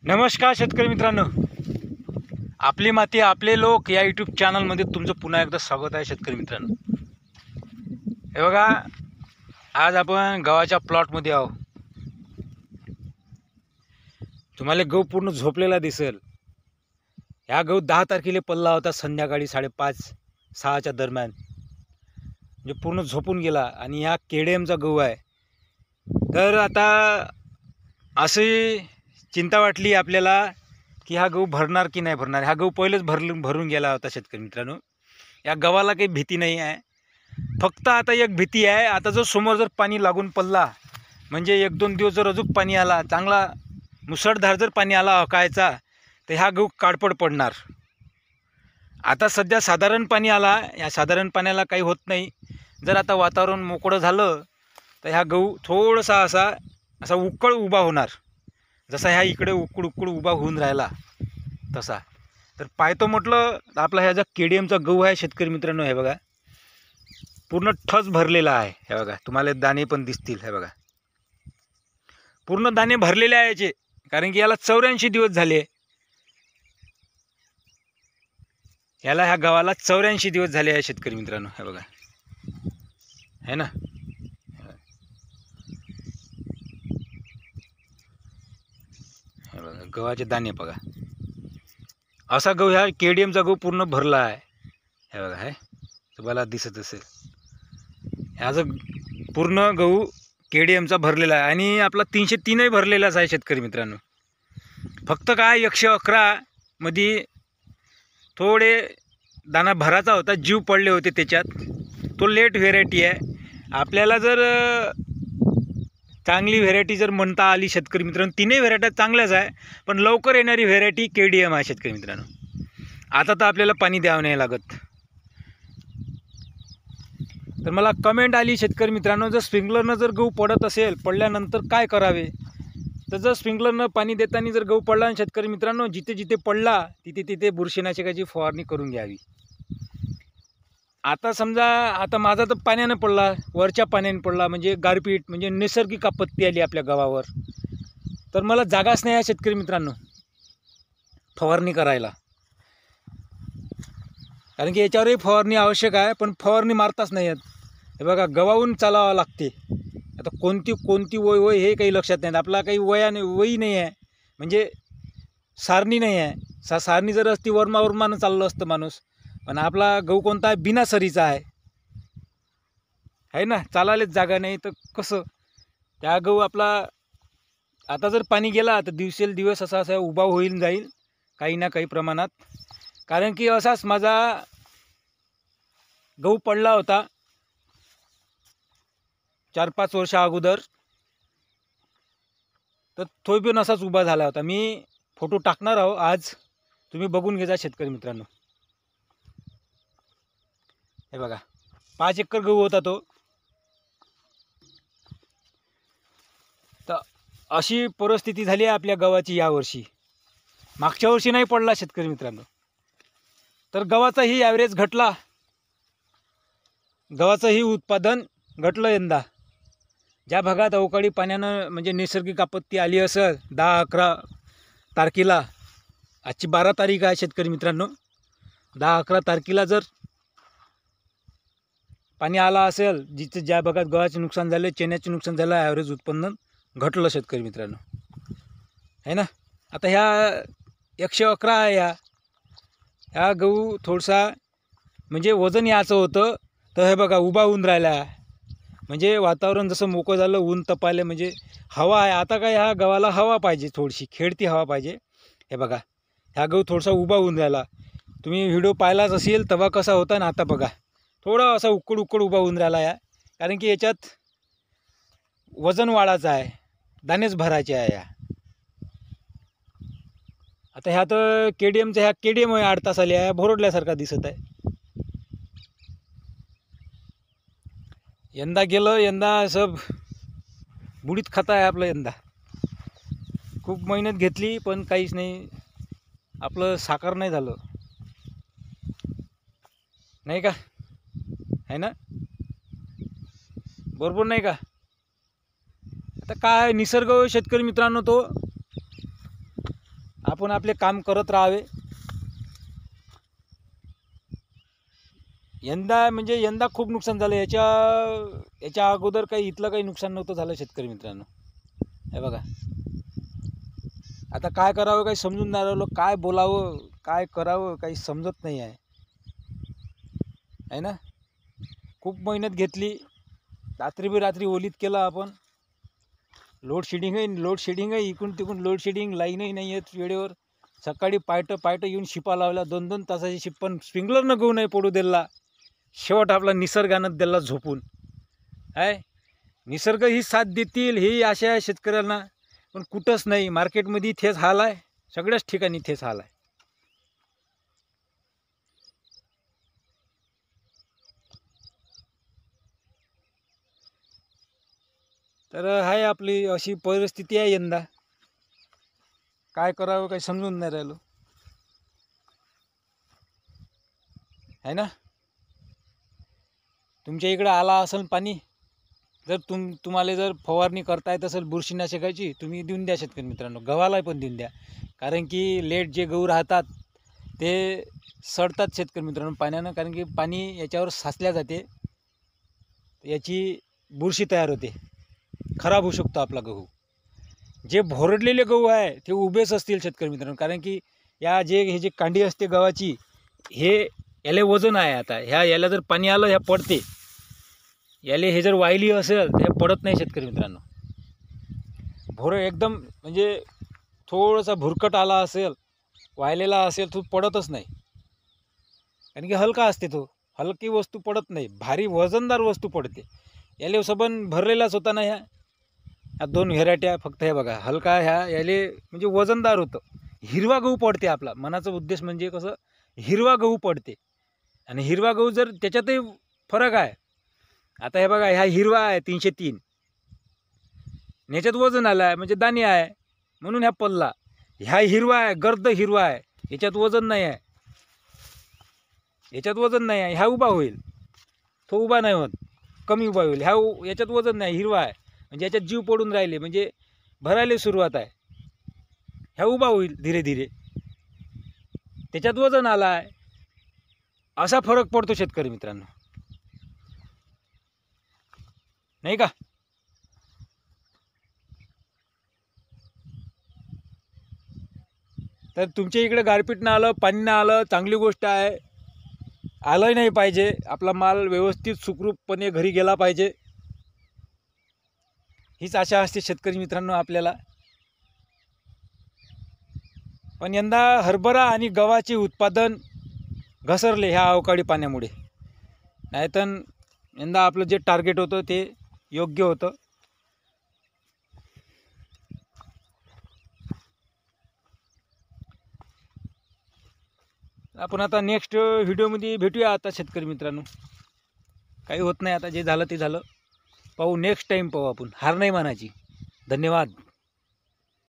नमस्कार शेतकरी मित्रांनो, आपली माती आपले लोक या यूट्यूब चॅनलमध्ये तुमचं पुन्हा एकदा स्वागत आहे. शेतकरी मित्रांनो, हे बघा, आज आपण गव्हाच्या प्लॉटमध्ये आहो. तुम्हाला गहू पूर्ण झोपलेला दिसेल. ह्या गहू 10 तारखेला पडला होता, संध्याकाळी 5:30-6च्या दरम्यान. म्हणजे पूर्ण झोपून गेला. आणि ह्या केडीएमचा गहू आहे. तर आता अशी चिंता वाटली आपल्याला की हा गहू भरणार की नाही भरणार. हा गहू पहिलेच भरून गेला होता. शेतकरी मित्रांनो, या गव्हाला काही भीती नाही आहे. फक्त आता एक भीती आहे, आता जर समोर जर पाणी लागून पडला, म्हणजे 1-2 दिवस जर अजून पाणी आला, चांगला मुसळधार जर पाणी आला अवकाळीचा, तर ह्या गहू काळपट पडणार. आता सध्या साधारण पाणी आला, या साधारण पाण्याला काही होत नाही. जर आता वातावरण मोकळं झालं तर ह्या गहू थोडासा असा उकळ उभा होणार. जसा ह्या इकडे उकड उभा होऊन राहिला तसा. तर पाहतो म्हटलं, आपला ह्या जो केडीएमचा गहू आहे शेतकरी मित्रांनो, हे बघा पूर्ण ठस भरलेला आहे. हे बघा, तुम्हाला दाणे पण दिसतील. हे बघा, पूर्ण दाणे भरलेले आहे याचे, कारण की याला 84 दिवस झाले. याला ह्या गव्हाला 84 दिवस झाले आहे शेतकरी मित्रांनो. हे बघा, है ना. हे बघा, गव्हाचे दाणे बघा. असा गहू ह्या केडीएमचा गहू पूर्ण भरला आहे. हे बघा, हे तुम्हाला दिसत असेल. ह्या जो पूर्ण गहू केडीएमचा भरलेला आहे. आणि आपला 303ही भरलेलाच आहे शेतकरी मित्रांनो. फक्त काय 111 मध्ये थोडे दाना भराचा होता, जीव पडले होते त्याच्यात. तो लेट व्हेरायटी आहे. आपल्याला जर चांगली व्हेरायटी जर म्हणता आली शेतकरी मित्रांनो, 3ही व्हेरायट्या चांगल्याच आहे, पण लवकर येणारी व्हेरायटी केडीएम आहे शेतकरी मित्रांनो. आता तर आपल्याला पाणी द्यावं नाही लागत. तर मला कमेंट आली शेतकरी मित्रांनो, जर स्प्रिंकलरनं जर गहू पडत असेल, पडल्यानंतर काय करावे. तर जर स्प्रिंकलरनं पाणी देताना जर गहू पडला आणि शेतकरी मित्रांनो, जिथे जिथे पडला तिथे बुरशीनाशकाची फवारणी करून घ्यावी. आता समजा, आता माझा तर पाण्यानं पडला, वरच्या पाण्याने पडला, म्हणजे गारपीट, म्हणजे नैसर्गिक आपत्ती आली आपल्या गावावर. तर मला जागाच नाही आहे शेतकरी मित्रांनो फवारणी करायला. कारण की याच्यावरही फवारणी आवश्यक आहे, पण फवारणी मारताच नाही आहेत. हे बघा, गव्हाहून चालावं लागते. आता कोणती वय हे काही लक्षात नाही. आपला काही वयी नाही आहे, म्हणजे सारणी नाही आहे. सारणी जर असती वर्मानं चाललं असतं माणूस. पण आपला गहू कोणता आहे, बिना सरीचा आहे ना. चालायलाच जागा नाही, तर कसं त्या गहू आपला. आता जर पाणी गेला तर दिवसेंदिवस असा उभा होईल जाईल काही ना काही प्रमाणात. कारण की असाच माझा गहू पडला होता 4-5 वर्षा अगोदर. तर तो पण असाच उभा झाला होता. मी फोटो टाकणार आहो आज, तुम्ही बघून घ्या शेतकरी मित्रांनो. हे बघा, 5 एकर गहू होता तो. तर अशी परिस्थिती झाली आहे आपल्या गव्हाची यावर्षी. मागच्या वर्षी नाही पडला शेतकरी मित्रांनो. तर गव्हाचाही ॲव्हरेज घटला, गव्हाचंही उत्पादन घटलं यंदा. ज्या भागात अवकाळी पाण्यानं म्हणजे नैसर्गिक आपत्ती आली असेल 10-11 तारखेला, आजची 12 तारीख आहे शेतकरी मित्रांनो, 10-11 तारखेला जर पाणी आला असेल, जिथे ज्या भागात गव्हाचे नुकसान झाले, चण्याचे नुकसान झालं, ॲव्हरेज उत्पन्न घटलं शेतकरी मित्रांनो, है ना. आता ह्या 111 आहे. ह्या गहू थोडासा म्हणजे वजन याचं होतं, तर हे बघा उभा होऊन राहिला. म्हणजे वातावरण जसं मोकळं झालं, ऊन तपायले, म्हणजे हवा आहे. आता काय, ह्या गव्हाला हवा पाहिजे, थोडीशी खेळती हवा पाहिजे. हे बघा, ह्या गहू थोडासा उभा होऊन राहिला. तुम्ही व्हिडिओ पाहिलाच असेल तेव्हा कसा होता, ना आता बघा थोडा असा उकड उभा होऊन राहिला या. कारण की याच्यात वजन वाढायचं आहे, दाणेच भरायचे आहे. आता ह्या तर केडीएमचा, ह्या केडीएम 8 तास आली आहे, भोरडल्यासारखा दिसत आहे. यंदा सब बुडीत खाता आहे आपलं. यंदा खूप मेहनत घेतली, पण काहीच नाही, आपलं साकार नाही झालं, नाही का, है ना. बरोबर नाही का. आता काय निसर्ग शेतकरी मित्रांनो, तो आपण आपले काम करत राहावे. यंदा खूप नुकसान झालं. याच्या अगोदर काही इथलं काही नुकसान नव्हतं झालं शेतकरी मित्रांनो. हे बघा, आता काय करावं काही समजून नाही राहिलं, काय बोलावं काय करावं काही समजत नाही आहे ना. खूप मेहनत घेतली, रात्री ओलीत केलं आपण. लोड शेडिंग आहे, इकडून तिकडून लोड शेडिंग, लाईनही नाही आहेत वेळेवर. सकाळी पायटं येऊन शिपा लावल्या, 2-2 तासाची शिप, पण स्प्रिंकलरनं गहू नाही पडू दिला. शेवट आपला निसर्गानं दिला झोपून. आहे निसर्ग ही साथ देतील ही आशा आहे शेतकऱ्यांना, पण कुठंच नाही. मार्केटमध्ये तेच हाल आहे, सगळ्याच ठिकाणी तेच हाल आहे. तर आहे आपली अशी परिस्थिती आहे यंदा. काय करावं काही समजून नाही राहिलो आहे ना. तुमच्या इकडं आला असेल पाणी, जर तुम्हाला जर फवारणी करता येत असेल बुरशीनाशकाची, तुम्ही देऊन द्या शेतकरी मित्रांनो. गव्हाला पण देऊन द्या, कारण की लेट जे गहू राहतात ते सडतात शेतकरी मित्रांनो पाण्यानं. कारण की पाणी याच्यावर साचल्या जाते, याची बुरशी तयार होते, खराब होऊ शकतो आपला गहू. जे भोरडलेले गहू आहे ते उभेच असतील शेतकरी मित्रांनो, कारण की हे जे कांडी असते गव्हाची, याला वजन आहे. आता याला जर पाणी आलं ह्या पडते, हे जर वाहिली असेल तर पडत नाही शेतकरी मित्रांनो. एकदम म्हणजे थोडासा भुरकट आला असेल, वाहिलेला असेल तो पडतच नाही, कारण की हलका असते. तो हलकी वस्तू पडत नाही, भारी वजनदार वस्तू पडते. याले सबन भरलेलाच होता ना. ह्या 2 व्हेरायट्या फक्त. हे बघा, हलका याले म्हणजे वजनदार होतं. हिरवा गहू पडते. आपला मनाचा उद्देश म्हणजे कसं, हिरवा गहू पडते. आणि हिरवा गहू जर त्याच्यातही फरक आहे. आता हे बघा, ह्या हिरवा आहे 303, याच्यात वजन आलं आहे म्हणजे दाणे आहे म्हणून ह्या पल्ला. ह्या हिरवा आहे, गर्द हिरवा आहे, याच्यात वजन नाही आहे, ह्या उभा होईल, तो उभा नाही होत, कमी उभा होईल. याच्यात वजन नाही, हिरवा आहे म्हणजे याच्यात जीव पडून राहिले, म्हणजे भरायला सुरुवात आहे. ह्या उभा होईल धीरे धीरे, त्याच्यात वजन आलं आहे. असा फरक पडतो शेतकरी मित्रांनो, नाही का. तर तुमच्या इकडे गारपीट ना आलं, पाणी ना आलं, चांगली गोष्ट आहे. आलं नाही पाहिजे, आपला माल व्यवस्थित सुखरूपपणे घरी गेला पाहिजे, हीच आशा असते शेतकरी मित्रांनो आपल्याला. पण यंदा हरभरा आणि गव्हाचे उत्पादन घसरले ह्या अवकाळी पाण्यामुळे. नाहीतर यंदा आपलं जे टार्गेट होतं ते योग्य होतं. आपण आता नेक्स्ट व्हिडिओमध्ये भेटूया. आता शेतकरी मित्रांनो काही होत नाही, आता जे झालं ते झालं, पाहू नेक्स्ट टाईम पाहू आपण, हार नाही मानायची. धन्यवाद.